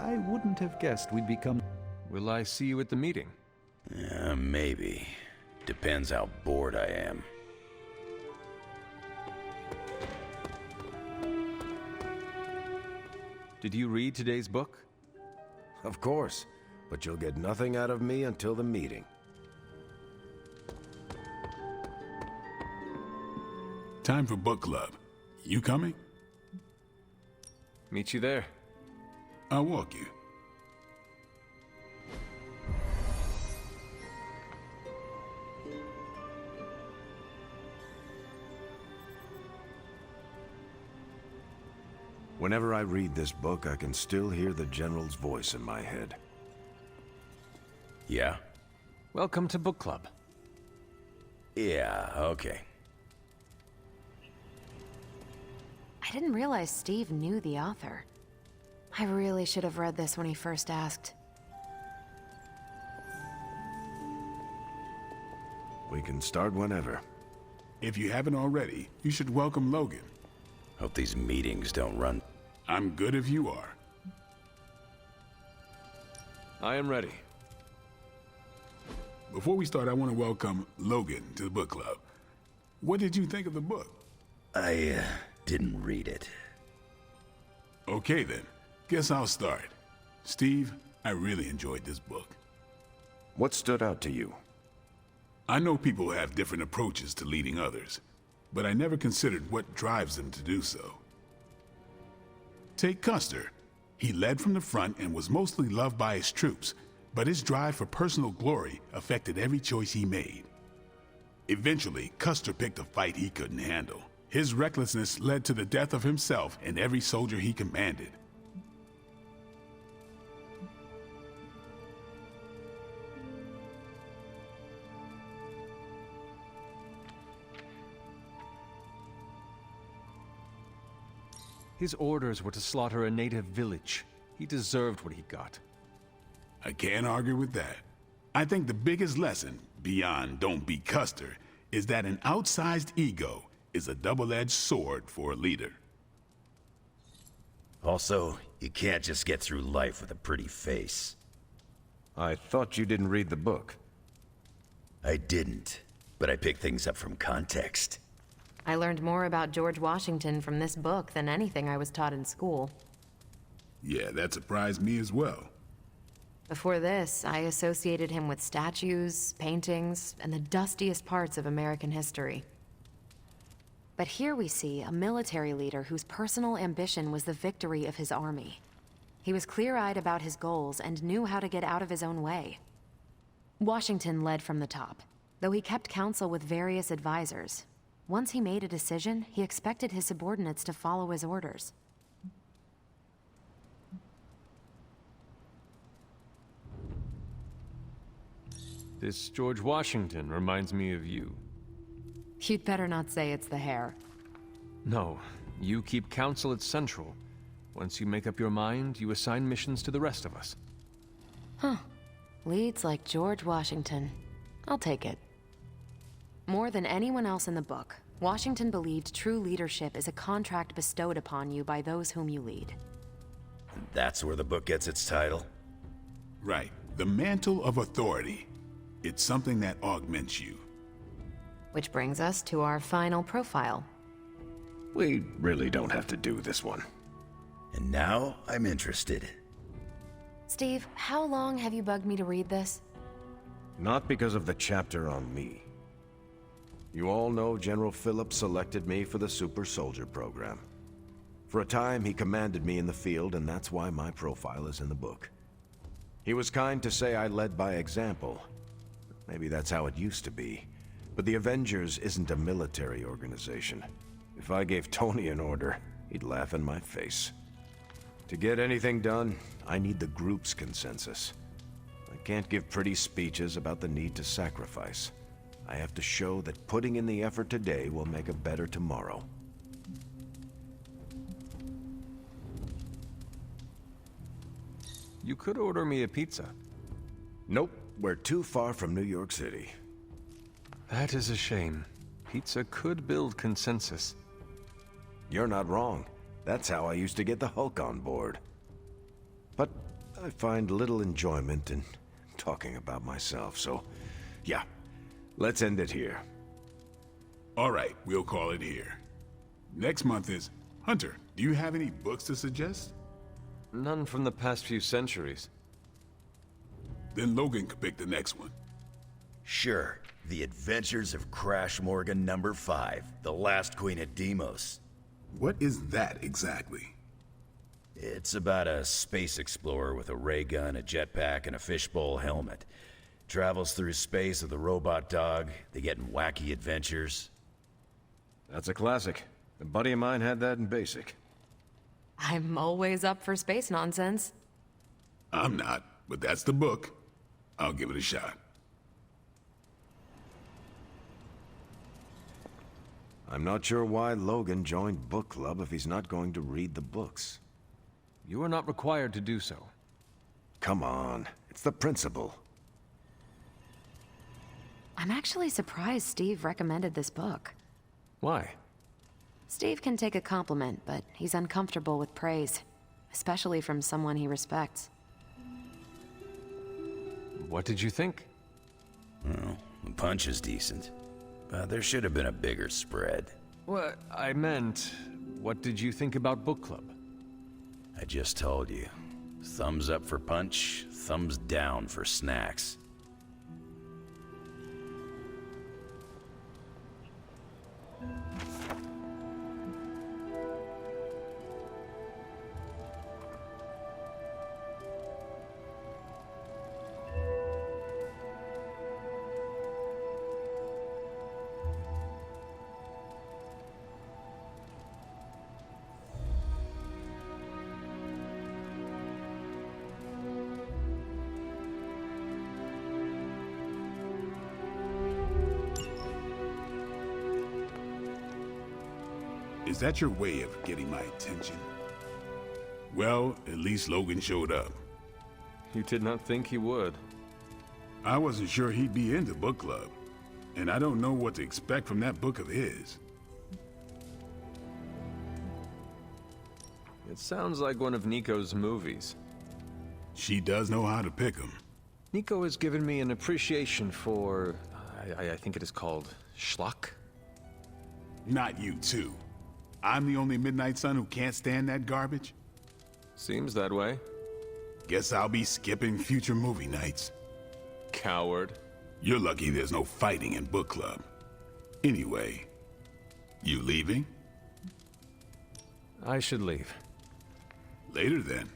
I wouldn't have guessed we'd become... Will I see you at the meeting? Maybe. Depends how bored I am. Did you read today's book? Of course, but you'll get nothing out of me until the meeting. Time for book club. You coming? Meet you there. I'll walk you. Whenever I read this book, I can still hear the General's voice in my head. Yeah? Welcome to book club. Yeah, okay. I didn't realize Steve knew the author. I really should have read this when he first asked. We can start whenever. If you haven't already, you should welcome Logan. Hope these meetings don't run. I'm good if you are. I am ready. Before we start, I want to welcome Logan to the book club. What did you think of the book? I didn't read it. Okay then, guess I'll start. Steve, I really enjoyed this book. What stood out to you? I know people have different approaches to leading others, but I never considered what drives them to do so. Take Custer. He led from the front and was mostly loved by his troops, but his drive for personal glory affected every choice he made. Eventually, Custer picked a fight he couldn't handle. His recklessness led to the death of himself and every soldier he commanded. His orders were to slaughter a native village. He deserved what he got. I can't argue with that. I think the biggest lesson, beyond don't be Custer, is that an outsized ego is a double-edged sword for a leader. Also, you can't just get through life with a pretty face. I thought you didn't read the book. I didn't, but I picked things up from context. I learned more about George Washington from this book than anything I was taught in school. Yeah, that surprised me as well. Before this, I associated him with statues, paintings, and the dustiest parts of American history. But here we see a military leader whose personal ambition was the victory of his army. He was clear-eyed about his goals and knew how to get out of his own way. Washington led from the top, though he kept counsel with various advisors. Once he made a decision, he expected his subordinates to follow his orders. This George Washington reminds me of you. You'd better not say it's the hair. No, you keep counsel at Central. Once you make up your mind, you assign missions to the rest of us. Huh. Leads like George Washington. I'll take it. More than anyone else in the book, Washington believed true leadership is a contract bestowed upon you by those whom you lead. That's where the book gets its title. Right. The mantle of authority. It's something that augments you. Which brings us to our final profile. We really don't have to do this one. And now I'm interested. Steve, how long have you bugged me to read this? Not because of the chapter on me. You all know General Phillips selected me for the Super Soldier program. For a time, he commanded me in the field, and that's why my profile is in the book. He was kind to say I led by example. Maybe that's how it used to be. But the Avengers isn't a military organization. If I gave Tony an order, he'd laugh in my face. To get anything done, I need the group's consensus. I can't give pretty speeches about the need to sacrifice. I have to show that putting in the effort today will make a better tomorrow. You could order me a pizza. Nope, we're too far from New York City. That is a shame. Pizza could build consensus. You're not wrong. That's how I used to get the Hulk on board. But I find little enjoyment in talking about myself, so yeah, let's end it here. All right, we'll call it here. Next month is... Hunter, do you have any books to suggest? None from the past few centuries. Then Logan could pick the next one. Sure. The Adventures of Crash Morgan number 5, The Last Queen of Deimos. What is that exactly? It's about a space explorer with a ray gun, a jetpack, and a fishbowl helmet. Travels through space with a robot dog. They get in wacky adventures. That's a classic. A buddy of mine had that in basic. I'm always up for space nonsense. I'm not, but that's the book. I'll give it a shot. I'm not sure why Logan joined book club if he's not going to read the books. You are not required to do so. Come on, it's the principle. I'm actually surprised Steve recommended this book. Why? Steve can take a compliment, but he's uncomfortable with praise, especially from someone he respects. What did you think? Well, the punch is decent. But there should have been a bigger spread. What I meant, what did you think about book club? I just told you. Thumbs up for punch, thumbs down for snacks. Is that your way of getting my attention? Well, at least Logan showed up. You did not think he would. I wasn't sure he'd be into book club, and I don't know what to expect from that book of his. It sounds like one of Nico's movies. She does know how to pick 'em. Nico has given me an appreciation for... I think it is called schlock? Not you too. I'm the only Midnight Sun who can't stand that garbage? Seems that way. Guess I'll be skipping future movie nights. Coward. You're lucky there's no fighting in book club. Anyway, you leaving? I should leave. Later then.